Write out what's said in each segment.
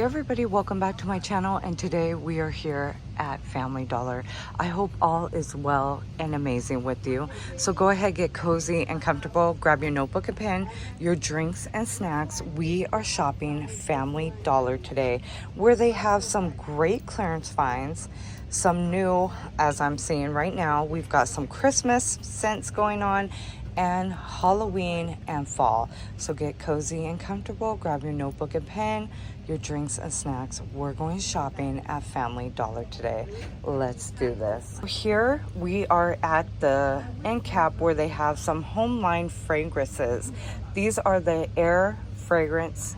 Hey everybody, welcome back to my channel, and today we are here at Family Dollar. I hope all is well and amazing with you. So go ahead, get cozy and comfortable, grab your notebook and pen, your drinks and snacks. We are shopping Family Dollar today, where they have some great clearance finds, some new, as I'm seeing right now. We've got some Christmas scents going on, and Halloween and fall. So get cozy and comfortable, grab your notebook and pen, your drinks and snacks. We're going shopping at Family Dollar today. Let's do this. Here we are at the end cap where they have some home line fragrances. These are the air fragrance.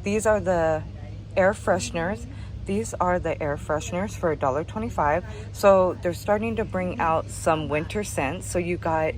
These are the air fresheners. These are the air fresheners for $1.25. So they're starting to bring out some winter scents. So you got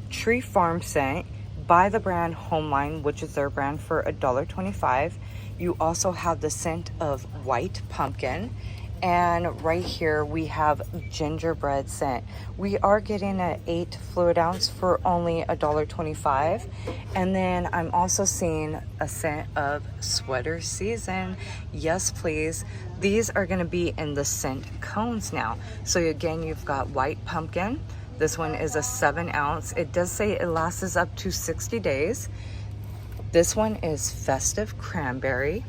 Tree Farm scent by the brand Homeline, which is their brand, for $1.25. You also have the scent of white pumpkin, and right here we have gingerbread scent. We are getting an 8 fluid ounce for only $1.25. And then I'm also seeing a scent of sweater season. Yes please. These are going to be in the scent cones now. So again, you've got white pumpkin. This one is a 7 ounce. It does say it lasts up to 60 days. This one is festive cranberry,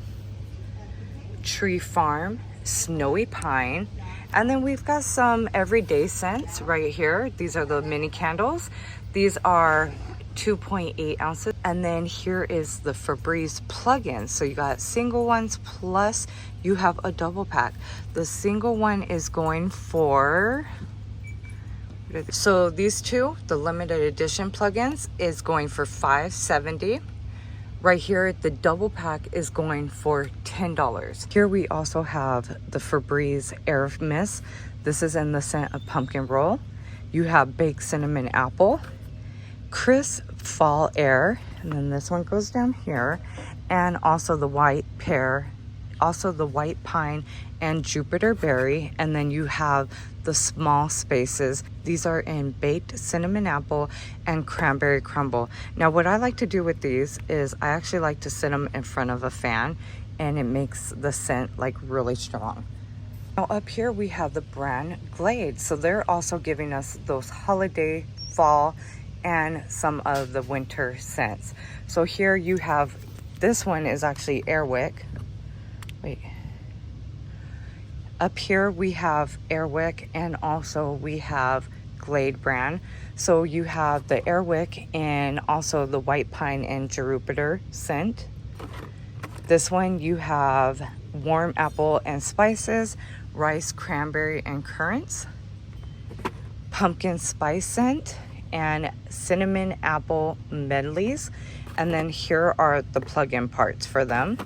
Tree Farm, snowy pine. And then we've got some everyday scents right here. These are the mini candles. These are 2.8 ounces. And then here is the Febreze plug-in. So you got single ones, plus you have a double pack. The single one is going for, so these two, the limited edition plugins, is going for $5.70. Right here, the double pack is going for $10. Here we also have the Febreze Air Mist. This is in the scent of pumpkin roll. You have baked cinnamon apple, crisp fall air, and then this one goes down here, and also the white pear, also the white pine and Jupiter berry. And then you have the small spaces. These are in baked cinnamon apple and cranberry crumble. Now what I like to do with these is I actually like to sit them in front of a fan, and it makes the scent like really strong. Now up here we have the brand Glade. So they're also giving us those holiday, fall, and some of the winter scents. So here you have, this one is actually Airwick. Wait. Up here we have Airwick, and also we have Glade brand. So you have the Airwick and also the white pine and Jupiter scent. This one you have warm apple and spices, rice, cranberry, and currants, pumpkin spice scent, and cinnamon apple medleys. And then here are the plug-in parts for them.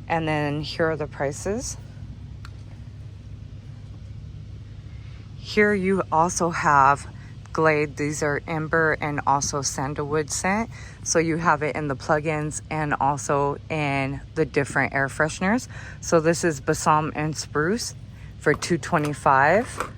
And then here are the prices. Here you also have Glade. These are amber and also sandalwood scent. So you have it in the plugins and also in the different air fresheners. So this is balsam and spruce for $2.25.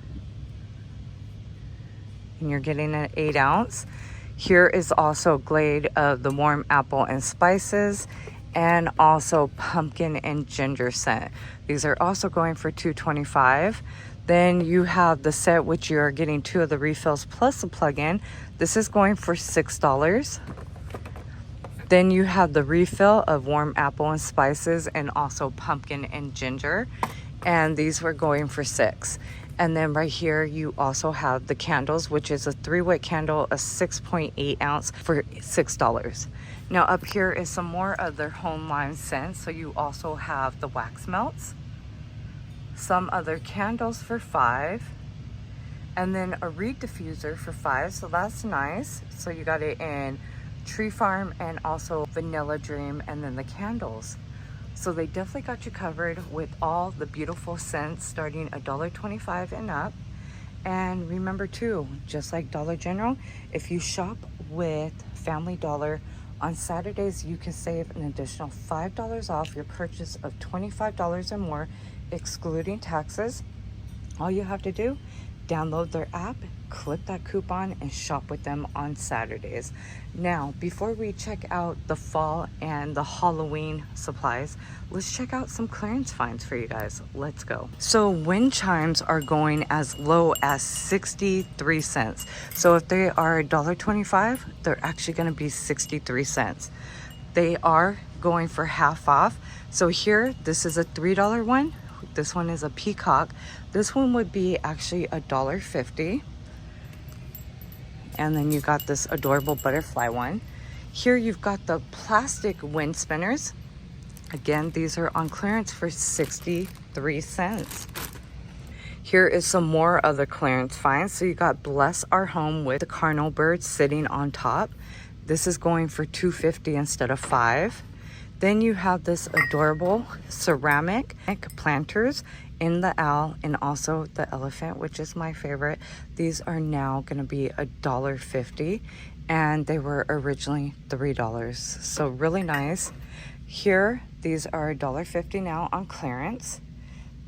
And you're getting an 8 ounce. Here is also Glade of the warm apple and spices, and also pumpkin and ginger scent. These are also going for $2.25. Then you have the set, which you're getting 2 of the refills plus a plug-in. This is going for $6. Then you have the refill of warm apple and spices and also pumpkin and ginger. And these were going for $6. And then right here, you also have the candles, which is a 3-wick candle, a 6.8 ounce for $6. Now up here is some more of their home line scents. So you also have the wax melts, some other candles for $5, and then a reed diffuser for $5. So that's nice. So you got it in Tree Farm and also Vanilla Dream, and then the candles. So they definitely got you covered with all the beautiful scents starting $1.25 and up. And remember too, just like Dollar General, if you shop with Family Dollar on Saturdays, you can save an additional $5 off your purchase of $25 or more, excluding taxes. All you have to do download their app, click that coupon, and shop with them on Saturdays. Now, before we check out the fall and the Halloween supplies, let's check out some clearance finds for you guys. Let's go. So wind chimes are going as low as 63 cents. So if they are $1.25, they're actually going to be 63 cents. They are going for half off. So here, this is a $3 one. This one is a peacock. This one would be actually $1.50. And then you got this adorable butterfly one. Here you've got the plastic wind spinners. Again, these are on clearance for 63 cents. Here is some more of the clearance finds. So you got Bless Our Home with the cardinal bird sitting on top. This is going for $2.50 instead of $5. Then you have this adorable ceramic planters in the owl and also the elephant, which is my favorite. These are now going to be $1.50 and they were originally $3. So really nice. Here, these are $1.50 now on clearance.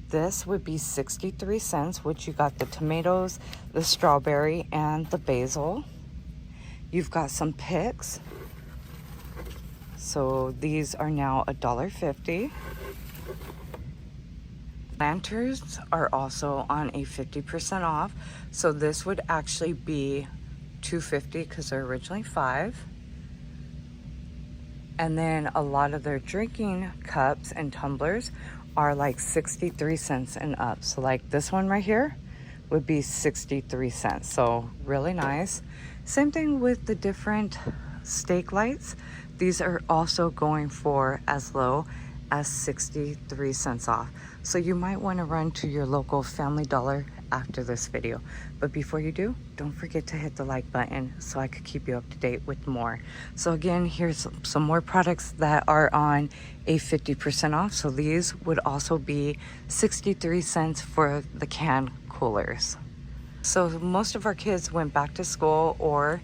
This would be 63 cents, which you got the tomatoes, the strawberry, and the basil. You've got some picks. So these are now $1.50. Lanterns are also on a 50% off. So this would actually be $2.50 because they're originally $5. And then a lot of their drinking cups and tumblers are like 63 cents and up. So like this one right here would be 63 cents. So really nice. Same thing with the different stake lights. These are also going for as low as 63 cents off. So you might want to run to your local Family Dollar after this video. But before you do, don't forget to hit the like button so I could keep you up to date with more. So again, here's some more products that are on a 50% off. So these would also be 63 cents for the can coolers. So most of our kids went back to school, or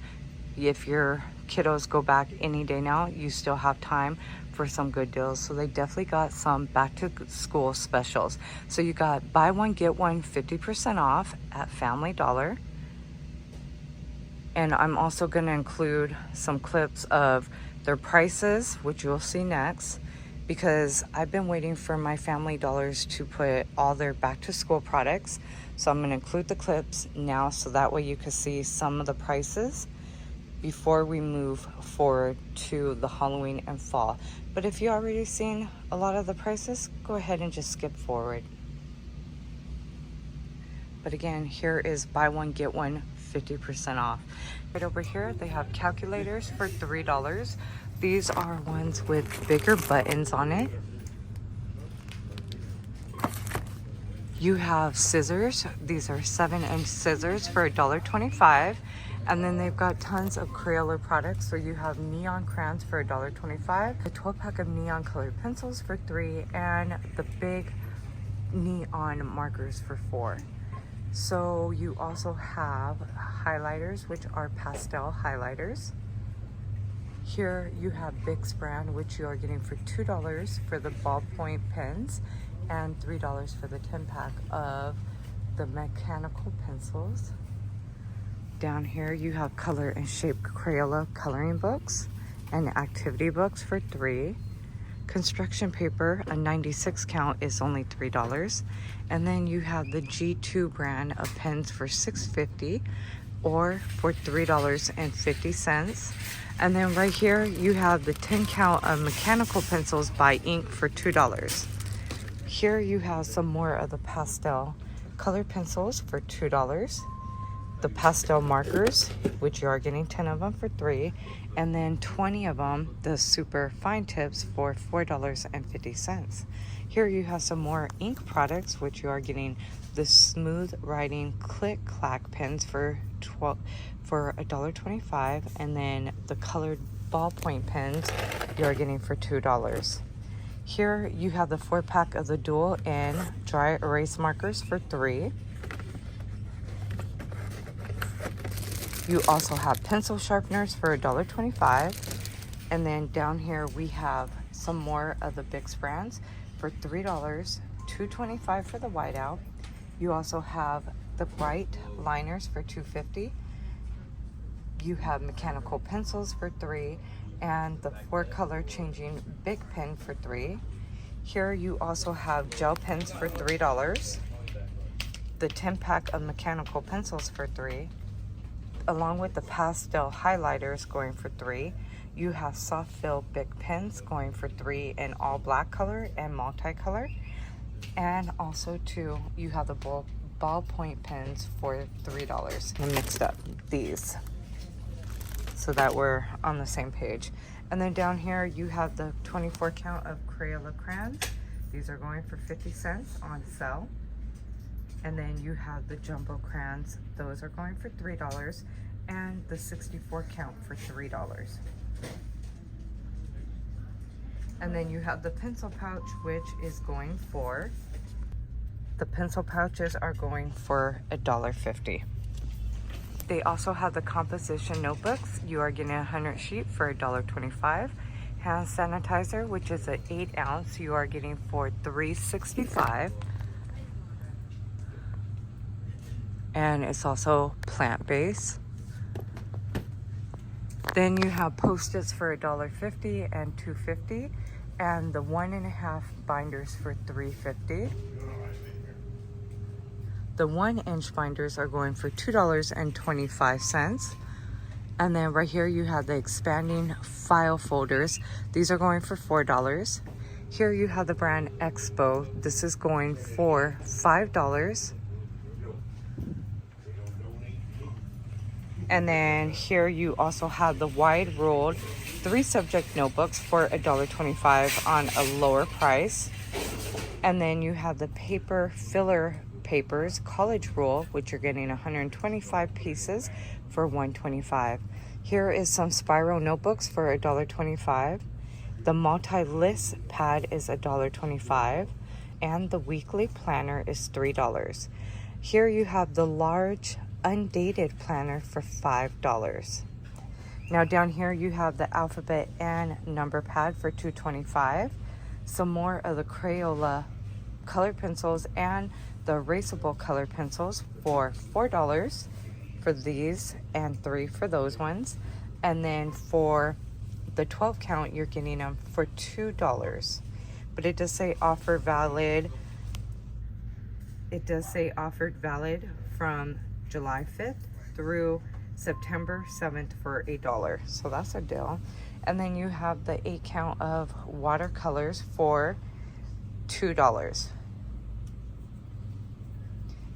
if your kiddos go back any day now, you still have time for some good deals. So they definitely got some back to school specials. So you got buy one get one 50% off at Family Dollar. And I'm also going to include some clips of their prices, which you'll see next, because I've been waiting for my Family Dollars to put all their back to school products. So I'm going to include the clips now so that way you can see some of the prices before we move forward to the Halloween and fall. But if you already seen a lot of the prices, go ahead and just skip forward. But again, here is buy one get one 50% off. Right over here they have calculators for $3. These are ones with bigger buttons on it. You have scissors. These are 7-inch scissors for $1.25. And then they've got tons of Crayola products. So you have neon crayons for $1.25, a 12-pack of neon colored pencils for $3, and the big neon markers for $4. So you also have highlighters, which are pastel highlighters. Here you have Bix brand, which you are getting for $2 for the ballpoint pens and $3 for the 10-pack of the mechanical pencils. Down here you have color and shape Crayola coloring books and activity books for $3. Construction paper, a 96 count, is only $3. And then you have the G2 brand of pens for $6.50 or for $3.50. And then right here you have the 10 count of mechanical pencils by Ink for $2. Here you have some more of the pastel color pencils for $2. The pastel markers, which you are getting 10 of them for $3, and then 20 of them, the super fine tips, for $4.50. Here you have some more ink products, which you are getting the smooth writing click clack pens for $1.25, and then the colored ballpoint pens you are getting for $2. Here you have the 4-pack of the dual N dry erase markers for $3. You also have pencil sharpeners for $1.25. And then down here we have some more of the Bix brands for $3, $2.25 for the whiteout. You also have the bright liners for $2.50. You have mechanical pencils for $3, and the 4-color changing big pen for $3. Here you also have gel pens for $3, the 10-pack of mechanical pencils for $3, along with the pastel highlighters going for $3. You have soft fill big pens going for $3 in all black color and multicolor. And also too, you have the ballpoint pens for $3. I mixed up these so that we're on the same page. And then down here you have the 24 count of Crayola crayons. These are going for 50 cents on sale. And then you have the jumbo crayons. Those are going for $3, and the 64 count for $3. And then you have the pencil pouch, which is going for, the pencil pouches are going for $1.50. They also have the composition notebooks. You are getting a 100 sheet for $1.25. Hand sanitizer, which is an 8 ounce, you are getting for $3.65. And it's also plant-based. Then you have Post-its for $1.50 and $2.50, and the 1.5 binders for $3.50. The 1-inch binders are going for $2.25. And then right here you have the expanding file folders. These are going for $4. Here you have the brand Expo. This is going for $5. And then here you also have the wide ruled 3-subject notebooks for $1.25 on a lower price. And then you have the paper filler papers college rule, which you're getting 125 pieces for $1.25. Here is some spiral notebooks for $1.25. The multi-list pad is $1.25, and the weekly planner is $3. Here you have the large undated planner for $5. Now down here you have the alphabet and number pad for $2.25. Some more of the Crayola color pencils and the erasable color pencils for $4 for these, and $3 for those ones. And then for the 12 count you're getting them for $2. But it does say offer valid. It does say offered valid from July 5th through September 7th for $1. So that's a deal. And then you have the 8 count of watercolors for $2.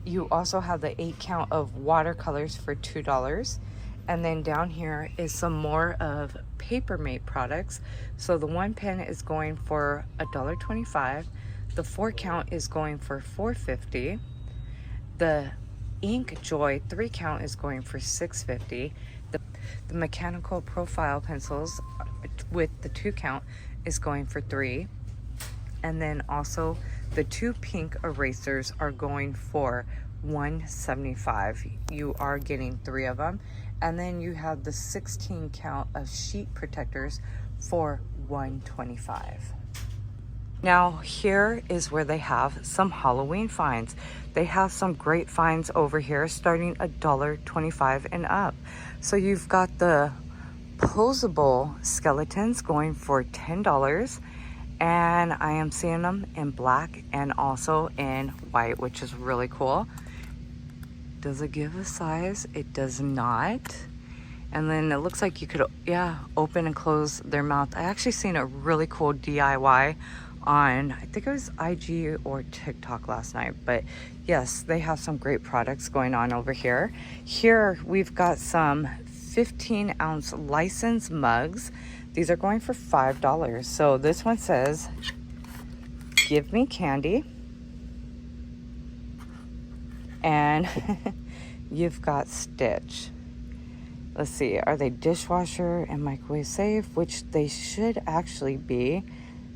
You also have the 8 count of watercolors for $2. And then down here is some more of Papermate products. So the 1 pen is going for $1.25. The 4 count is going for $4.50. The Ink Joy 3 count is going for $6.50. The mechanical profile pencils with the 2 count is going for $3. And then also the 2 pink erasers are going for $1.75. You are getting 3 of them. And then you have the 16 count of sheet protectors for $1.25. Now here is where they have some Halloween finds. They have some great finds over here starting $1.25 and up. So you've got the posable skeletons going for $10, and I am seeing them in black and also in white, which is really cool. Does it give a size? It does not. And then it looks like you could, open and close their mouth. I actually seen a really cool DIY on, I think it was IG or TikTok last night. But yes, they have some great products going on over here. Here we've got some 15-ounce licensed mugs. These are going for $5. So this one says, "Give me candy." And you've got Stitch. Let's see, are they dishwasher and microwave safe? Which they should actually be,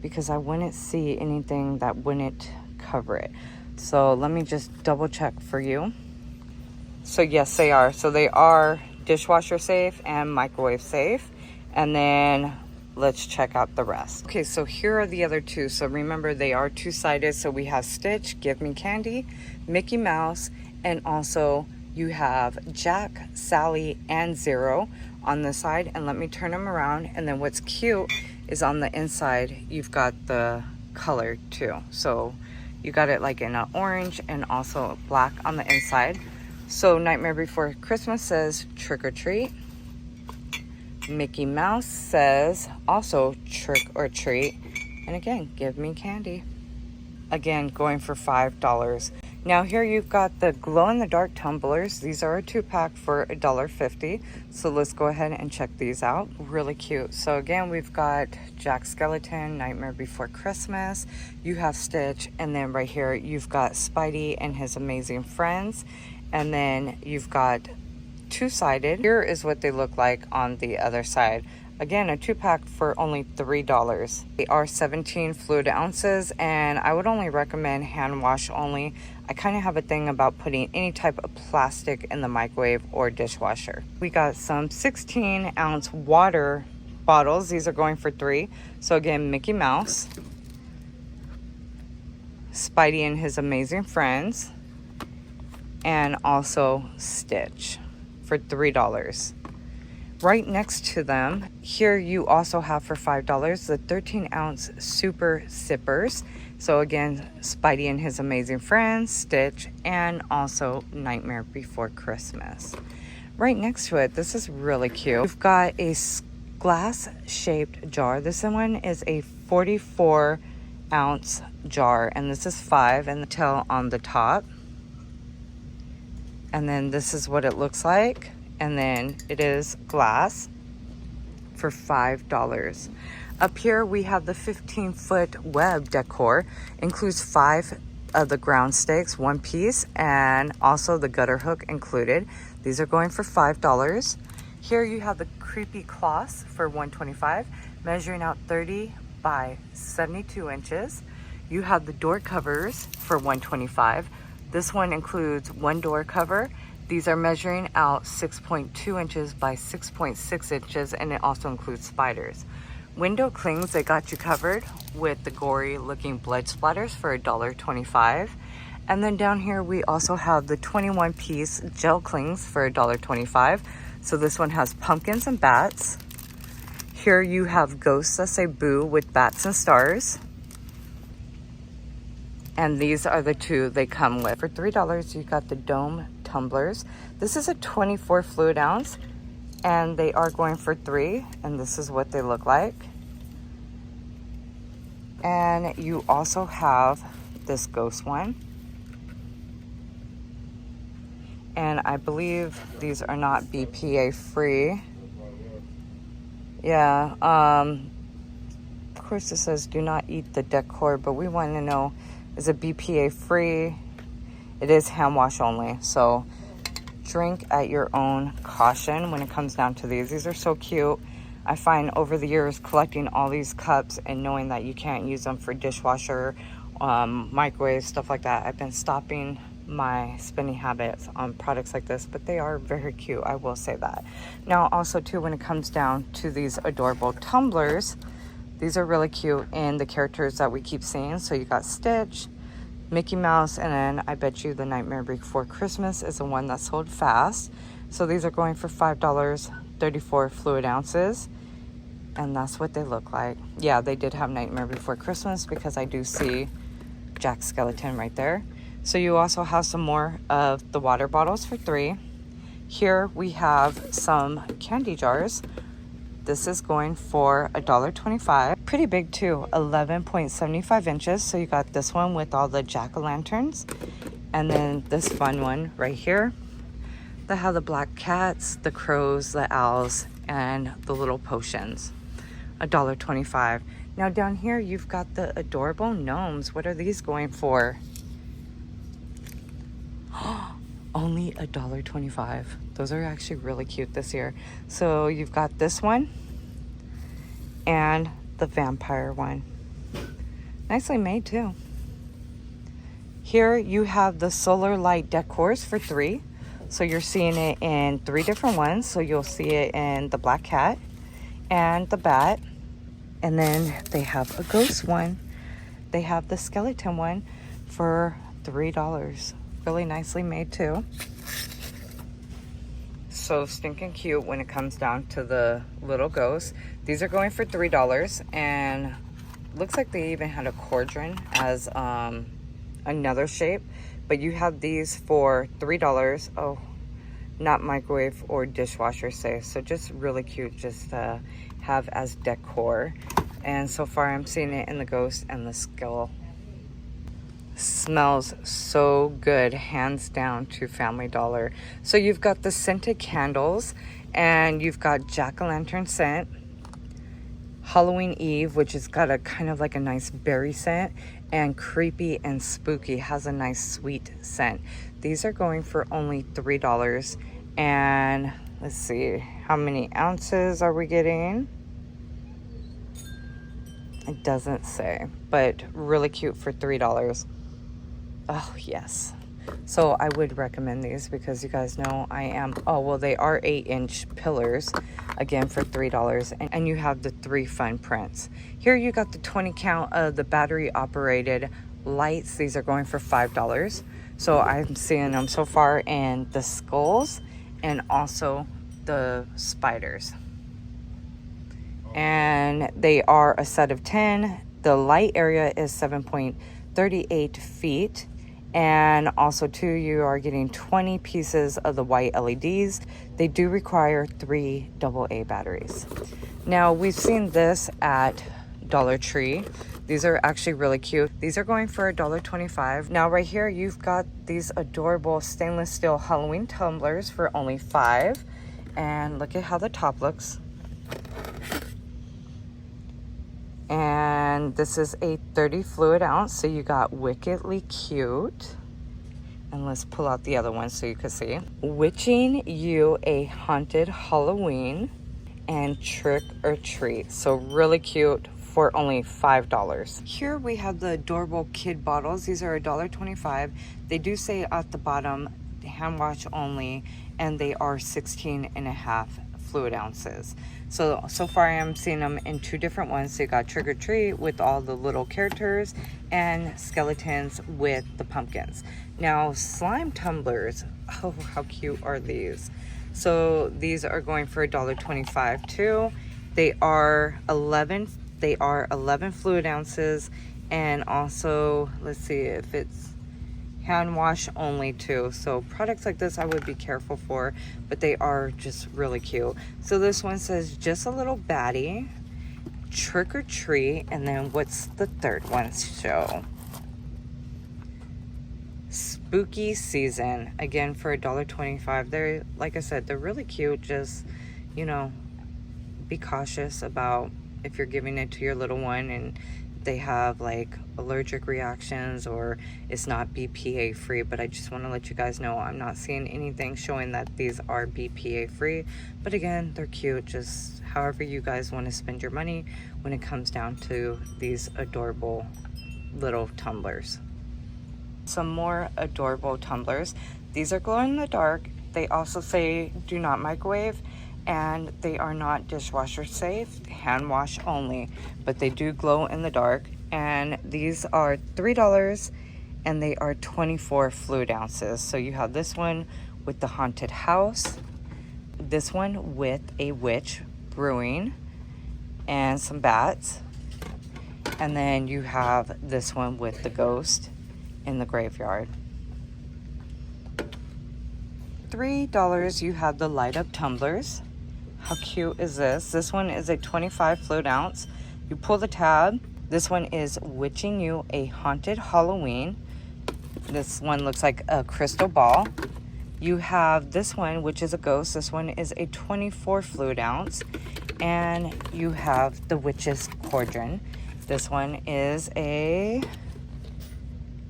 because I wouldn't see anything that wouldn't cover it. So let me just double check for you. So yes, they are. So they are dishwasher safe and microwave safe. And then let's check out the rest. Okay, so here are the other two. So remember, they are two-sided. So we have Stitch, Give Me Candy, Mickey Mouse, And also you have Jack, Sally, and Zero on the side. And let me turn them around. And then what's cute is on the inside, you've got the color too. So you got it like in an orange and also black on the inside. So Nightmare Before Christmas says trick or treat. Mickey Mouse says also trick or treat. And again, give me candy. Again, going for $5. Now here you've got the glow-in-the-dark tumblers. These are a 2-pack for $1.50. So let's go ahead and check these out. Really cute. So again, we've got Jack Skellington, Nightmare Before Christmas. You have Stitch. And then right here, you've got Spidey and his amazing friends. And then you've got two-sided. Here is what they look like on the other side. Again, a 2-pack for only $3. They are 17 fluid ounces, and I would only recommend hand wash only. I kind of have a thing about putting any type of plastic in the microwave or dishwasher. We got some 16-ounce water bottles. These are going for $3. So again, Mickey Mouse, Spidey and his amazing friends, and also Stitch for $3. Right next to them, here you also have for $5 the 13-ounce super sippers. So again, Spidey and his amazing friends, Stitch, and also Nightmare Before Christmas. Right next to it, this is really cute. We've got a glass-shaped jar. This one is a 44-ounce jar, and this is $5, and the tail on the top. And then this is what it looks like. And then it is glass for $5. Up here we have the 15-foot web decor. Includes 5 of the ground stakes, 1 piece, and also the gutter hook included. These are going for $5. Here you have the creepy cloths for $125, measuring out 30 by 72 inches. You have the door covers for $125. This one includes 1 door cover. These are measuring out 6.2 inches by 6.6 inches, and it also includes spiders. Window clings, they got you covered with the gory looking blood splatters for $1.25. And then down here we also have the 21-piece gel clings for $1.25. So this one has pumpkins and bats. Here you have ghosts that say boo with bats and stars. And these are the 2 they come with. For $3, you got the dome tumblers. This is a 24 fluid ounce, and they are going for $3, and this is what they look like. And you also have this ghost one. And I believe these are not BPA free. Yeah, of course it says do not eat the decor, but we want to know, is it BPA free? It is hand wash only, so drink at your own caution when it comes down to these. These are so cute. I find over the years collecting all these cups and knowing that you can't use them for dishwasher, microwave, stuff like that, I've been stopping my spending habits on products like this, but they are very cute, I will say that. Now also too, when it comes down to these adorable tumblers, these are really cute in the characters that we keep seeing. So you got Stitch, Mickey Mouse, and then I bet you the Nightmare Before Christmas is the one that sold fast. So these are going for $5, 34 fluid ounces, and that's what they look like. Yeah, they did have Nightmare Before Christmas because I do see Jack Skellington right there. So you also have some more of the water bottles for $3. Here we have some candy jars. This is going for $1.25. Pretty big too, 11.75 inches. So you got this one with all the jack-o'-lanterns. And then this fun one right here that have the black cats, the crows, the owls, and the little potions. $1.25. Now down here you've got the adorable gnomes. What are these going for? Only $1.25. Those are actually really cute this year. So you've got this one and the vampire one. Nicely made too. Here you have the solar light decors for $3. So you're seeing it in 3 different ones. So you'll see it in the black cat and the bat. And then they have a ghost one. They have the skeleton one for $3. really nicely made too. So stinking cute when it comes down to the little ghosts. These are going for $3, and looks like they even had a cauldron as another shape, but you have these for $3. Oh, not microwave or dishwasher safe. So just really cute just to have as decor. And so far I'm seeing it in the ghost and the skull. Smells so good, hands down to Family Dollar. So you've got the scented candles, and you've got jack-o'-lantern scent, Halloween Eve, which has got a kind of like a nice berry scent, and creepy and spooky, has a nice sweet scent. These are going for only $3. And let's see, how many ounces are we getting? It doesn't say, but really cute for $3. Oh, yes. So I would recommend these because you guys know I am, oh, well, they are 8-inch pillars, again for $3. And you have the 3 fun prints. Here you got the 20 count of the battery operated lights. These are going for $5. So I'm seeing them so far in the skulls and also the spiders. And they are a set of 10. The light area is 7.38 feet. And also too, you are getting 20 pieces of the white LEDs. They do require 3 AA batteries. Now we've seen this at Dollar Tree. These are actually really cute. These are going for $1.25. Now right here, you've got these adorable stainless steel Halloween tumblers for only $5. And look at how the top looks. And this is a 30 fluid ounce, so you got wickedly cute. And let's pull out the other one so you can see. Witching You a Haunted Halloween and Trick or Treat. So really cute for only $5. Here we have the adorable kid bottles. These are $1.25. They do say at the bottom, hand wash only, and they are 16.5 fluid ounces. So far I am seeing them in 2 different ones. So you got Trick or Treat with all the little characters and skeletons with the pumpkins. Now slime tumblers, oh, how cute are these? So these are going for $1.25 too. They are 11 fluid ounces, and also let's see if it's hand wash only too. So products like this I would be careful for, but they are just really cute. So this one says Just a Little Baddie, Trick or Treat, and then what's the third one show? Spooky Season, again for $1.25. They're, like I said, they're really cute. Just, you know, be cautious about if you're giving it to your little one and they have like allergic reactions or it's not BPA free. But I just want to let you guys know I'm not seeing anything showing that these are BPA free. But again, they're cute. Just however you guys want to spend your money when it comes down to these adorable little tumblers. Some more adorable tumblers. These are glow in the dark. They also say do not microwave, and they are not dishwasher safe, hand wash only, but they do glow in the dark. And these are $3, and they are 24 fluid ounces. So you have this one with the haunted house, this one with a witch brewing and some bats, and then you have this one with the ghost in the graveyard. $3, you have the light up tumblers. How cute is this? This one is a 25 fluid ounce. You pull the tab. This one is Witching You a Haunted Halloween. This one looks like a crystal ball. You have this one, which is a ghost. This one is a 24 fluid ounce. And you have the Witch's Cauldron. This one is a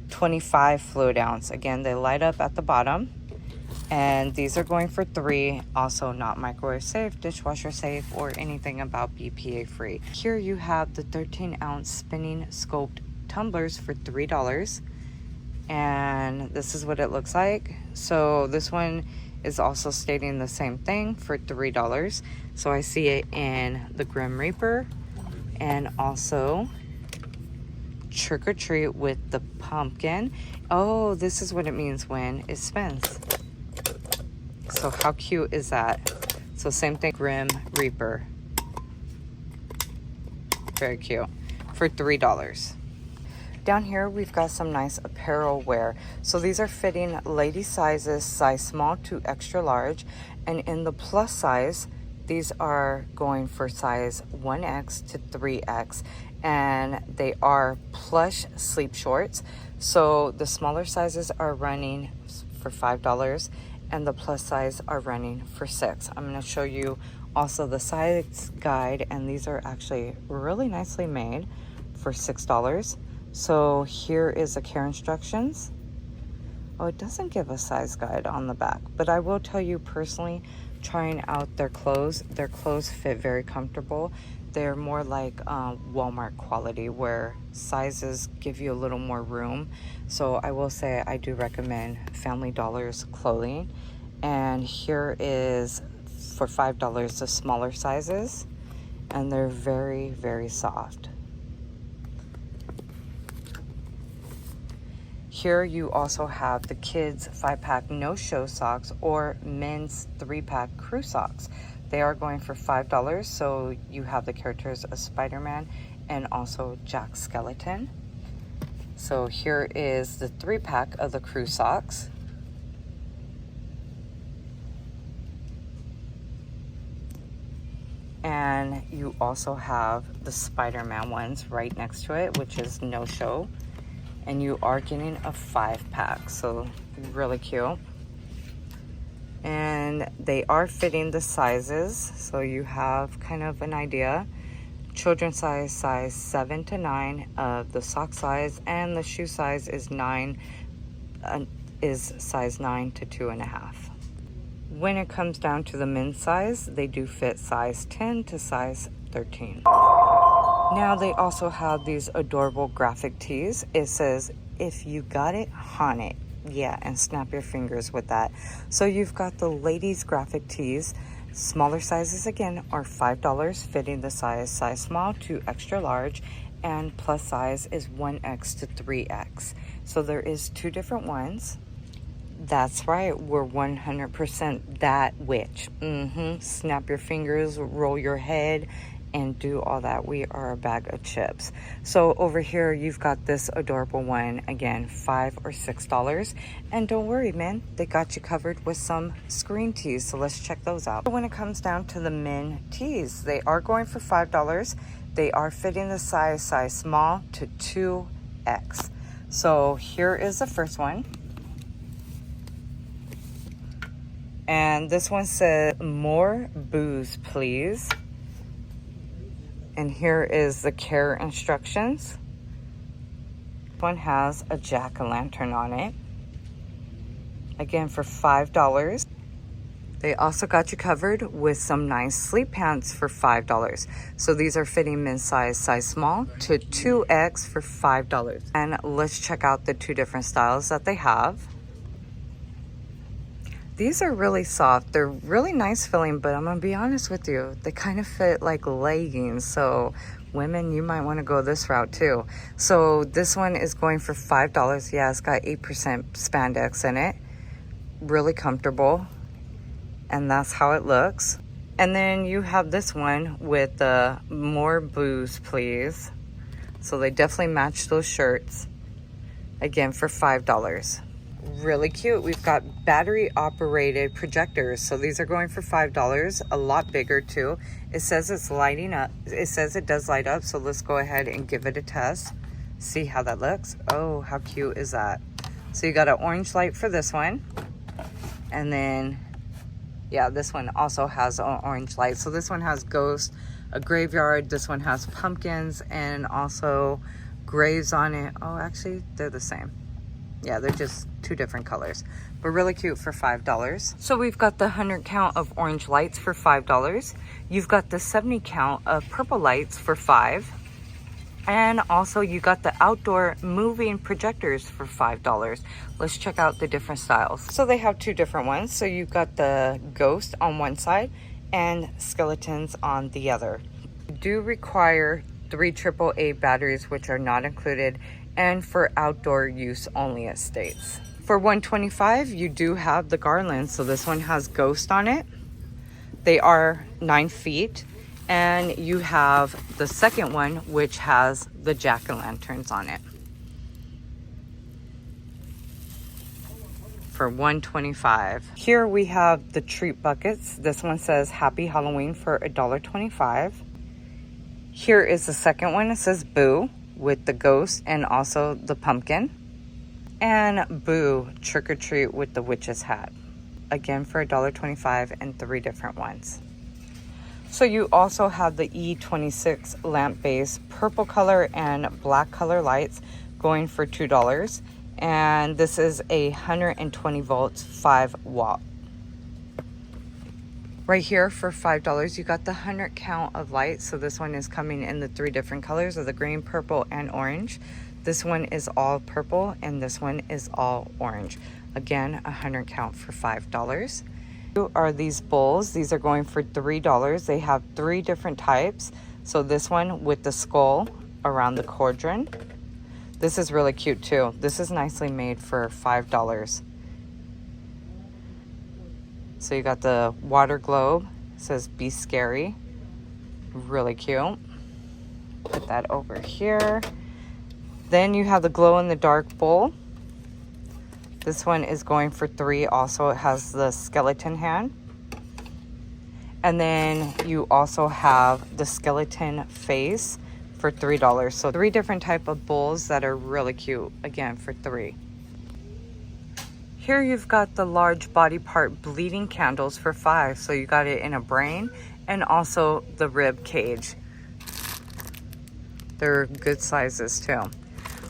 25 fluid ounce. Again, they light up at the bottom. And these are going for $3, also not microwave safe, dishwasher safe, or anything about BPA free. Here you have the 13 ounce spinning sculpt tumblers for $3. And this is what it looks like. So this one is also stating the same thing for $3. So I see it in the Grim Reaper and also Trick or Treat with the pumpkin. Oh, this is what it means when it spins. So how cute is that? So same thing, Grim Reaper. Very cute. For $3. Down here, we've got some nice apparel wear. So these are fitting lady sizes, size small to extra large. And in the plus size, these are going for size 1X to 3X. And they are plush sleep shorts. So the smaller sizes are running for $5 and the plus size are running for $6. I'm gonna show you also the size guide, and these are actually really nicely made for $6. So here is the care instructions. Oh, it doesn't give a size guide on the back, but I will tell you personally, trying out their clothes fit very comfortable. They're more like Walmart quality, where sizes give you a little more room. So I will say I do recommend Family Dollar's clothing. And here is for $5 the smaller sizes, and they're very, very soft. Here you also have the kids 5-pack no-show socks or men's 3-pack crew socks. They are going for $5, so you have the characters of Spider-Man and also Jack Skellington. So here is the 3-pack of the crew socks. And you also have the Spider-Man ones right next to it, which is no-show. And you are getting a 5-pack, so really cute. And they are fitting the sizes, so you have kind of an idea. Children's size 7 to 9 of the sock size, and the shoe size is size 9 to 2.5. When it comes down to the men's size, they do fit size 10 to size 13. Now they also have these adorable graphic tees. It says, if you got it, haunt it. Yeah, and snap your fingers with that. So you've got the ladies graphic tees. Smaller sizes again are $5, fitting the size small to extra large, and plus size is 1X to 3X. So there is 2 different ones. That's right, we're 100% that witch. Snap your fingers, roll your head, and do all that. We are a bag of chips. So over here, you've got this adorable one, again, $5 or $6. And don't worry, man, they got you covered with some screen tees. So let's check those out. When it comes down to the men tees, they are going for $5. They are fitting the size small to 2X. So here is the first one. And this one says, more booze, please. And here is the care instructions. One has a jack-o'-lantern on it. Again, for $5. They also got you covered with some nice sleep pants for $5. So these are fitting men's size small to 2X for $5. And let's check out the 2 different styles that they have. These are really soft. They're really nice feeling, but I'm gonna be honest with you, they kind of fit like leggings. So women, you might want to go this route too. So this one is going for $5. Yeah, it's got 8% spandex in it. Really comfortable. And that's how it looks. And then you have this one with the more booze, please. So they definitely match those shirts. Again, for $5. Really cute. We've got battery operated projectors, so these are going for $5, a lot bigger too. It says it's lighting up. It says it does light up, so let's go ahead and give it a test, see how that looks. Oh, how cute is that? So you got an orange light for this one, and then yeah, this one also has an orange light. So this one has ghost, a graveyard. This one has pumpkins and also graves on it. Oh, actually they're the same. Yeah, they're just 2 different colors, but really cute for $5. So we've got the 100 count of orange lights for $5. You've got the 70 count of purple lights for $5. And also you got the outdoor moving projectors for $5. Let's check out the different styles. So they have 2 different ones. So you've got the ghost on one side and skeletons on the other. You do require 3 AAA batteries, which are not included and for outdoor use only, it states. For $125, you do have the garlands. So this one has ghost on it. They are 9 feet. And you have the second one, which has the jack-o'-lanterns on it. For $125. Here we have the treat buckets. This one says Happy Halloween for $1.25. Here is the second one. It says Boo with the ghost and also the pumpkin. And Boo Trick or Treat with the witch's hat. Again for $1.25 and 3 different ones. So you also have the E26 lamp base purple color and black color lights going for $2. And this is a 120 volts 5 watt. Right here for $5 you got the 100 count of lights. So this one is coming in the 3 different colors of the green, purple, and orange. This one is all purple and this one is all orange. Again, 100 count for $5. Are these bowls. These are going for $3. They have 3 different types. So this one with the skull around the cauldron. This is really cute too. This is nicely made for $5. So you got the water globe. It says be scary. Really cute. Put that over here. Then you have the glow in the dark bowl. This one is going for $3. Also, it has the skeleton hand. And then you also have the skeleton face for $3. So 3 different type of bowls that are really cute. Again, for $3. Here you've got the large body part bleeding candles for $5. So you got it in a brain and also the rib cage. They're good sizes too.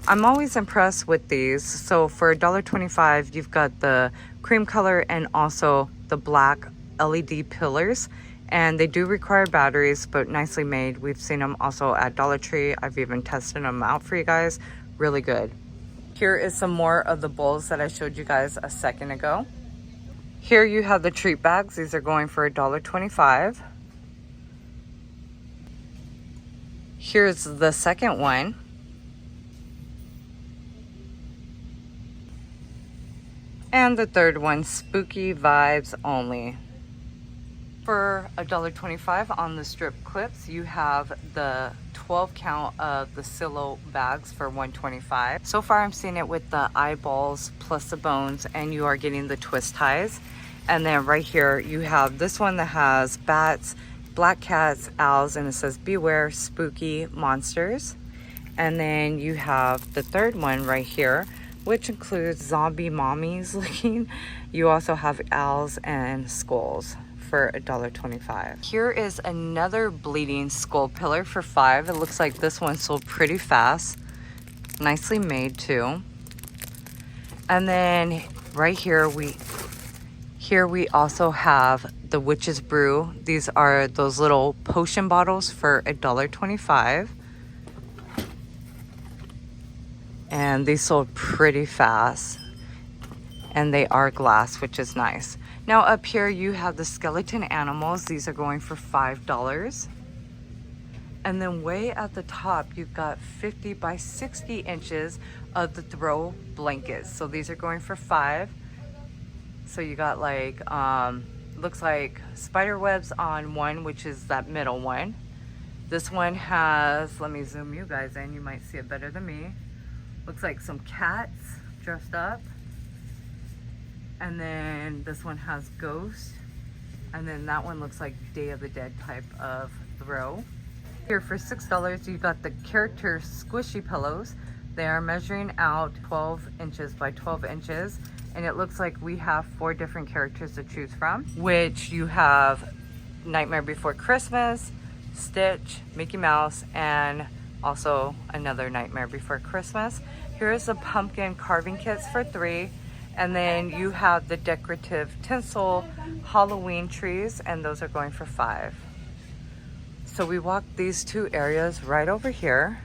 I'm always impressed with these. So for $1.25, you've got the cream color and also the black LED pillars. And they do require batteries, but nicely made. We've seen them also at Dollar Tree. I've even tested them out for you guys. Really good. Here is some more of the bowls that I showed you guys a second ago. Here you have the treat bags. These are going for $1.25. Here's the second one. And the third one, spooky vibes only. For $1.25 on the strip clips, you have the 12 count of the silo bags for $1.25. So far I'm seeing it with the eyeballs plus the bones, and you are getting the twist ties. And then right here you have this one that has bats, black cats, owls, and it says beware spooky monsters. And then you have the third one right here, which includes zombie mommies looking. You also have owls and skulls for $1.25. Here is another bleeding skull pillar for $5. It looks like this one sold pretty fast. Nicely made too. And then right here we also have the witch's brew. These are those little potion bottles for $1.25. And these sold pretty fast, and they are glass, which is nice. Now up here you have the skeleton animals. These are going for $5. And then way at the top you've got 50 by 60 inches of the throw blankets. So these are going for $5. So you got like looks like spider webs on one, which is that middle one. This one has, let me zoom you guys in, you might see it better than me. Looks like some cats dressed up. And then this one has ghosts. And then that one looks like Day of the Dead type of throw. Here for $6, you got the character squishy pillows. They are measuring out 12 inches by 12 inches. And it looks like we have 4 different characters to choose from, which you have Nightmare Before Christmas, Stitch, Mickey Mouse, and also another Nightmare Before Christmas. Here's the pumpkin carving kits for $3. And then you have the decorative tinsel Halloween trees, and those are going for $5. So we walked these 2 areas right over here.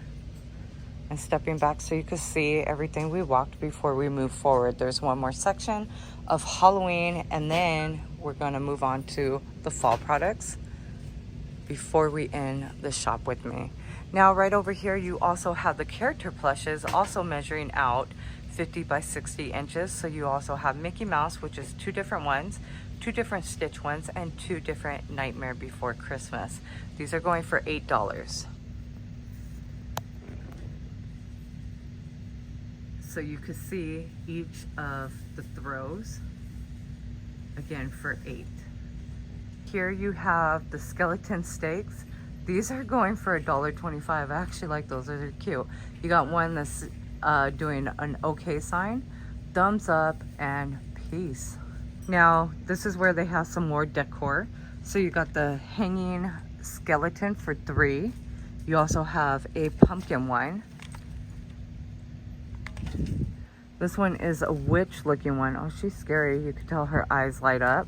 And stepping back so you can see everything we walked before we move forward. There's one more section of Halloween, and then we're gonna move on to the fall products before we end the shop with me. Now right over here, you also have the character plushes, also measuring out 50 by 60 inches. So you also have Mickey Mouse, which is 2 different ones, 2 different Stitch ones, and 2 different Nightmare Before Christmas. These are going for $8. So you can see each of the throws, again for $8. Here you have the skeleton stakes. These are going for $1.25. I actually like those, those are cute. You got one that's doing an okay sign, thumbs up, and peace. Now this is where they have some more decor. So you got the hanging skeleton for $3. You also have a pumpkin one. This one is a witch looking one. Oh, she's scary. You can tell her eyes light up.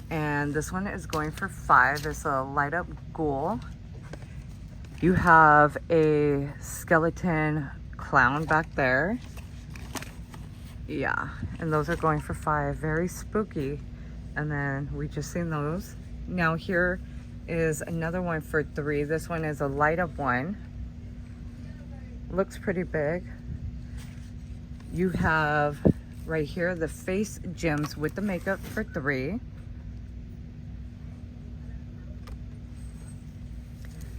And this one is going for $5. It's a light up ghoul. You have a skeleton clown back there. Yeah, and those are going for $5. Very spooky. And then we just seen those. Now here is another one for $3. This one is a light up one. Looks pretty big. You have right here the face gems with the makeup for $3.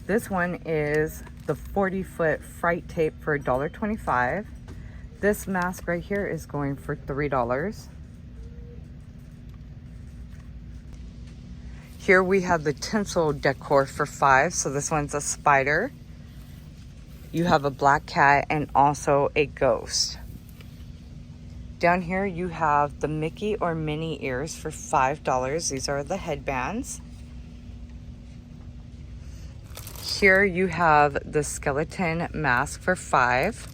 This one is the 40-foot fright tape for $1.25. This mask right here is going for $3. Here we have the tinsel decor for $5. So this one's a spider. You have a black cat and also a ghost. Down here you have the Mickey or Minnie ears for $5. These are the headbands. Here you have the skeleton mask for $5,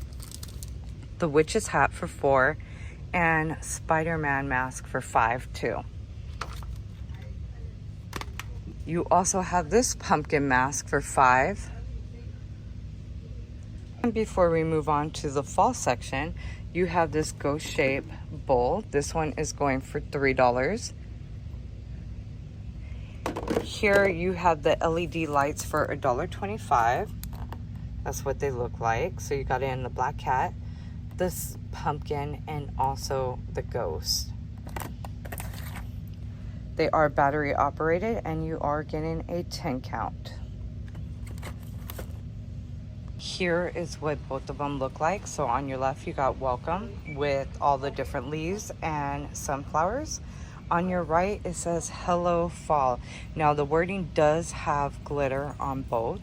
the witch's hat for $4, and Spider-Man mask for $5 too. You also have this pumpkin mask for $5. And before we move on to the fall section, you have this ghost shape bowl. This one is going for $3. Here you have the LED lights for $1.25. That's what they look like. So you got in the black cat, this pumpkin, and also the ghost. They are battery operated and you are getting a 10 count. Here is what both of them look like. So on your left you got welcome with all the different leaves and sunflowers. On your right it says hello fall. Now the wording does have glitter on both,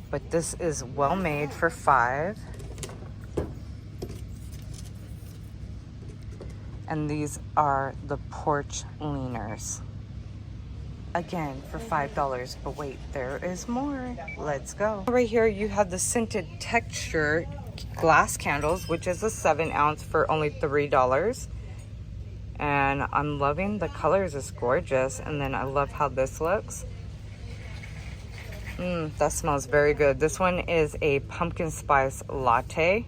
but this is well made for $5. And these are the porch leaners. Again for $5, but wait, there is more. Let's go. Right here you have the scented texture glass candles, which is a 7-ounce for only $3. And I'm loving the colors, it's gorgeous. And then I love how this looks. That smells very good. This one is a pumpkin spice latte.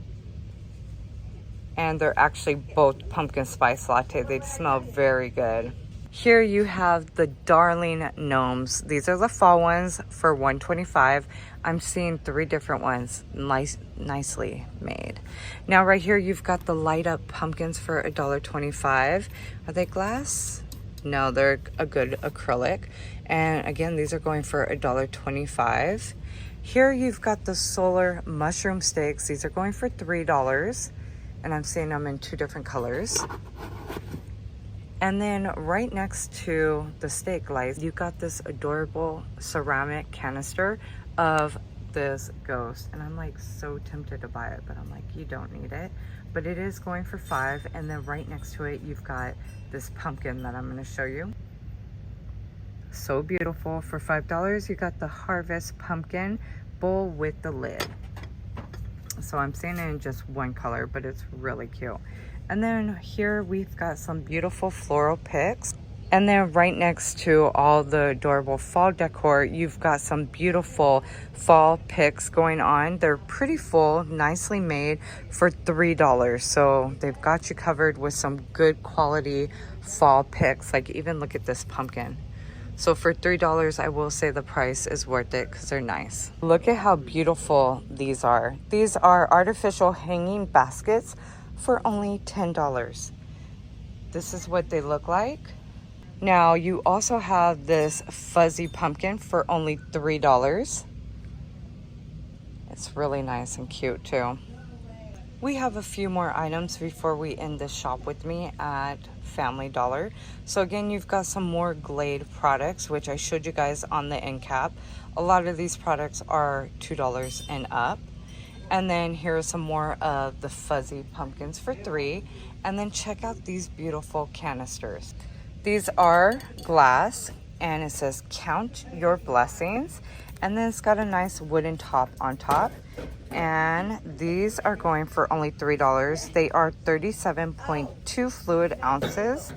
And they're actually both pumpkin spice latte. They smell very good. Here you have the darling gnomes. These are the fall ones for $1.25. I'm seeing 3 different ones, nicely made. Now right here you've got the light up pumpkins for $1.25. Are they glass? No, they're a good acrylic. And again, these are going for $1.25. Here you've got the solar mushroom stakes. These are going for $3. And I'm seeing them in 2 different colors. And then right next to the stake lights, you got this adorable ceramic canister of this ghost. And I'm like so tempted to buy it, but I'm like, you don't need it. But it is going for $5. And then right next to it, you've got this pumpkin that I'm going to show you. So beautiful. For $5, you got the harvest pumpkin bowl with the lid. So I'm seeing it in just one color, but it's really cute. And then here we've got some beautiful floral picks. And then right next to all the adorable fall decor, you've got some beautiful fall picks going on. They're pretty full, nicely made for $3. So they've got you covered with some good quality fall picks. Like even look at this pumpkin. So for $3, I will say the price is worth it because they're nice. Look at how beautiful these are. These are artificial hanging baskets for only $10. This is what they look like. Now you also have this fuzzy pumpkin for only $3. It's really nice and cute too. We have a few more items before we end this shop with me at Family Dollar. So again, you've got some more Glade products, which I showed you guys on the end cap. A lot of these products are $2 and up. And then here are some more of the fuzzy pumpkins for $3. And then check out these beautiful canisters. These are glass and it says count your blessings. And then it's got a nice wooden top on top. And these are going for only $3. They are 37.2 fluid ounces.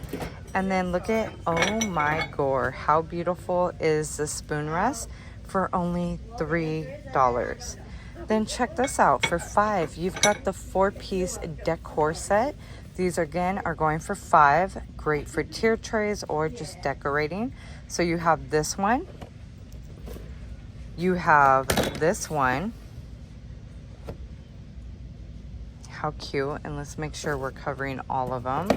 And then look at, oh my gore, how beautiful is the spoon rest for only $3. Then check this out, for $5, you've got the 4-piece decor set. These again are going for $5, great for tier trays or just decorating. So you have this one, you have this one. How cute. And let's make sure we're covering all of them.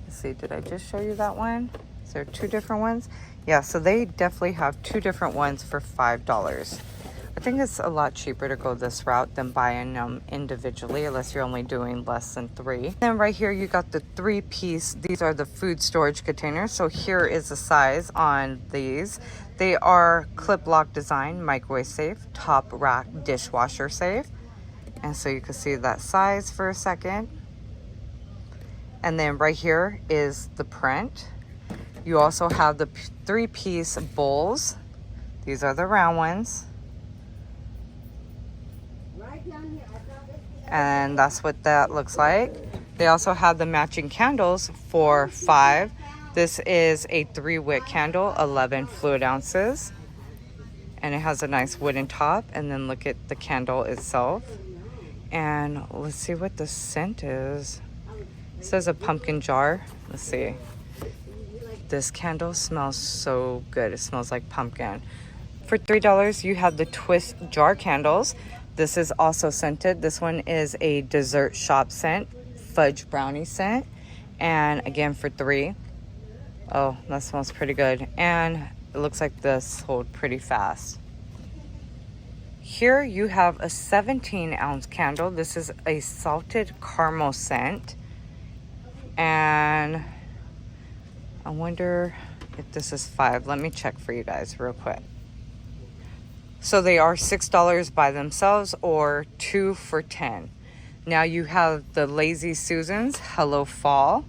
Let's see, did I just show you that one? Is there 2 different ones? Yeah, so they definitely have 2 different ones for $5. I think it's a lot cheaper to go this route than buying them individually, unless you're only doing less than 3. Then right here you got the 3-piece. These are the food storage containers. So here is the size on these. They are clip lock design, microwave safe, top rack, dishwasher safe. And so you can see that size for a second. And then right here is the print. You also have the 3-piece bowls. These are the round ones. And that's what that looks like. They also have the matching candles for $5. This is a 3-wick candle, 11 fluid ounces. And it has a nice wooden top. And then look at the candle itself. And let's see what the scent is. It says a pumpkin jar. Let's see. This candle smells so good. It smells like pumpkin. For $3, you have the twist jar candles. This is also scented. This one is a dessert shop scent, fudge brownie scent. And again for $3. Oh, that smells pretty good. And it looks like this sold pretty fast. Here you have a 17-ounce candle. This is a salted caramel scent. And I wonder if this is $5. Let me check for you guys real quick. So they are $6 by themselves or 2 for $10. Now you have the Lazy Susans Hello Fall.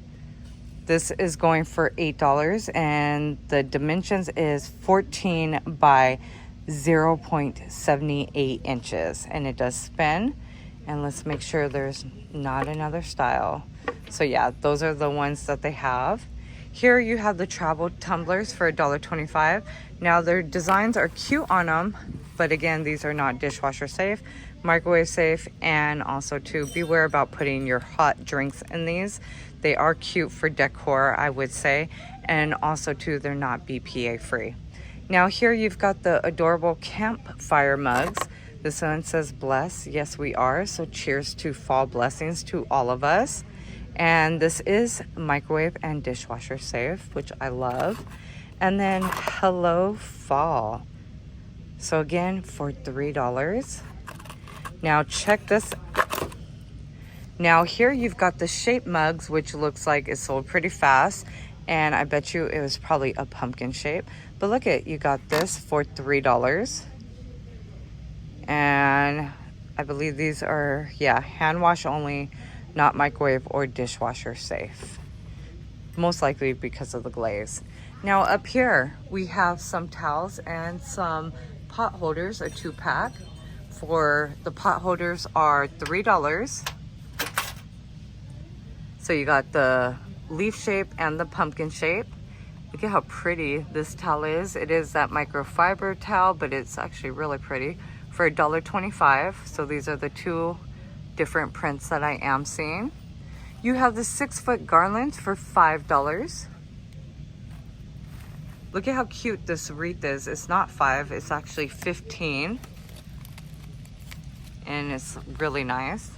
This is going for $8 and the dimensions is 14 by 0.78 inches and it does spin. And let's make sure there's not another style. So yeah, those are the ones that they have. Here you have the travel tumblers for $1.25. Now their designs are cute on them, but again, these are not dishwasher safe, microwave safe, and also to beware about putting your hot drinks in these. They are cute for decor, I would say, and also too, they're not BPA free. Now here you've got the adorable campfire mugs. This one says bless. Yes, we are. So cheers to fall blessings to all of us. And this is microwave and dishwasher safe, which I love. And then hello fall. So again, for $3. Now check this. Now here you've got the shape mugs, which looks like it sold pretty fast. And I bet you it was probably a pumpkin shape. But look at, you got this for $3. And I believe these are, yeah, hand wash only, not microwave or dishwasher safe. Most likely because of the glaze. Now up here, we have some towels and some pot holders, a 2-pack. For the pot holders are $3. So you got the leaf shape and the pumpkin shape. Look at how pretty this towel is. It is that microfiber towel, but it's actually really pretty for $1.25. So these are the 2 different prints that I am seeing. You have the 6-foot garlands for $5. Look at how cute this wreath is. It's not 5, it's actually 15. And it's really nice.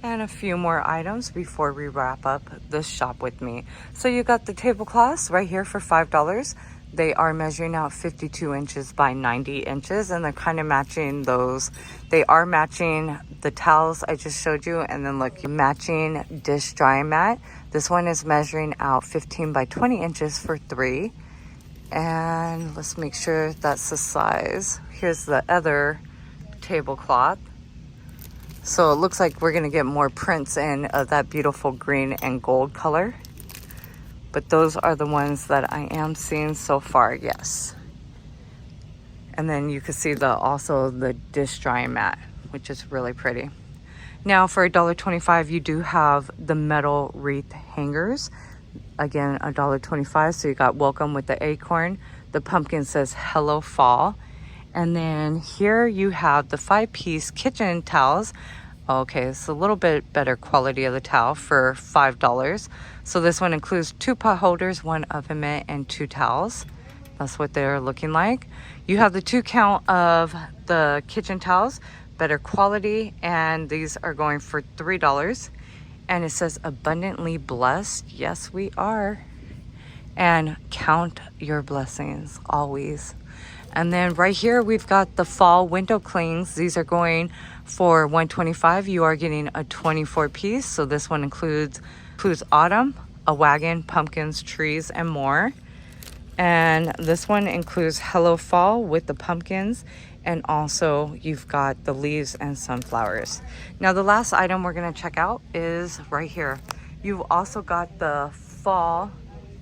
And a few more items before we wrap up this shop with me. So you got the tablecloths right here for $5. They are measuring out 52 inches by 90 inches, and they're kind of matching those. They are matching the towels I just showed you, and then look, matching dish drying mat. This one is measuring out 15 by 20 inches for $3. And let's make sure that's the size. Here's the other tablecloth. So it looks like we're gonna get more prints in of that beautiful green and gold color. But those are the ones that I am seeing so far, yes. And then you can see also the dish drying mat, which is really pretty. Now for $1.25, you do have the metal wreath hangers. Again, $1.25. So you got welcome with the acorn. The pumpkin says hello fall. And then here you have the 5-piece kitchen towels. Okay, it's a little bit better quality of the towel for $5. So this one includes 2 pot holders, 1 oven mitt, and 2 towels. That's what they're looking like. You have the 2 count of the kitchen towels, better quality, and these are going for $3. And it says abundantly blessed. Yes, we are. And count your blessings always. And then right here, we've got the fall window clings. These are going for $125. You are getting a 24 piece. So this one includes autumn, a wagon, pumpkins, trees, and more. And this one includes hello fall with the pumpkins. And also you've got the leaves and sunflowers. Now the last item we're gonna check out is right here. You've also got the fall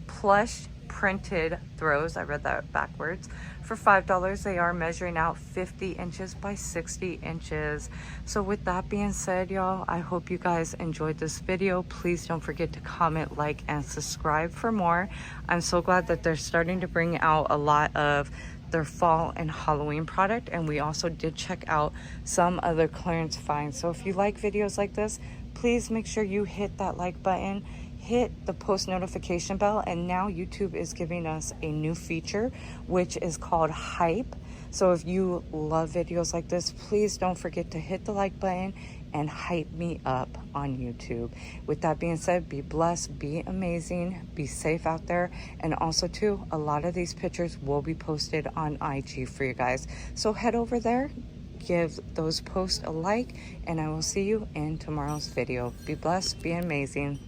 plush printed throws. I read that backwards. For $5, they are measuring out 50 inches by 60 inches. So with that being said, y'all, I hope you guys enjoyed this video. Please don't forget to comment, like, and subscribe for more. I'm so glad that they're starting to bring out a lot of their fall and Halloween product, and we also did check out some other clearance finds. So if you like videos like this, please make sure you hit that like button, hit the post notification bell, and now YouTube is giving us a new feature which is called hype. So if you love videos like this, please don't forget to hit the like button and hype me up on YouTube. With that being said, be blessed, be amazing, be safe out there. And also too, a lot of these pictures will be posted on IG for you guys. So head over there, give those posts a like, and I will see you in tomorrow's video. Be blessed, be amazing.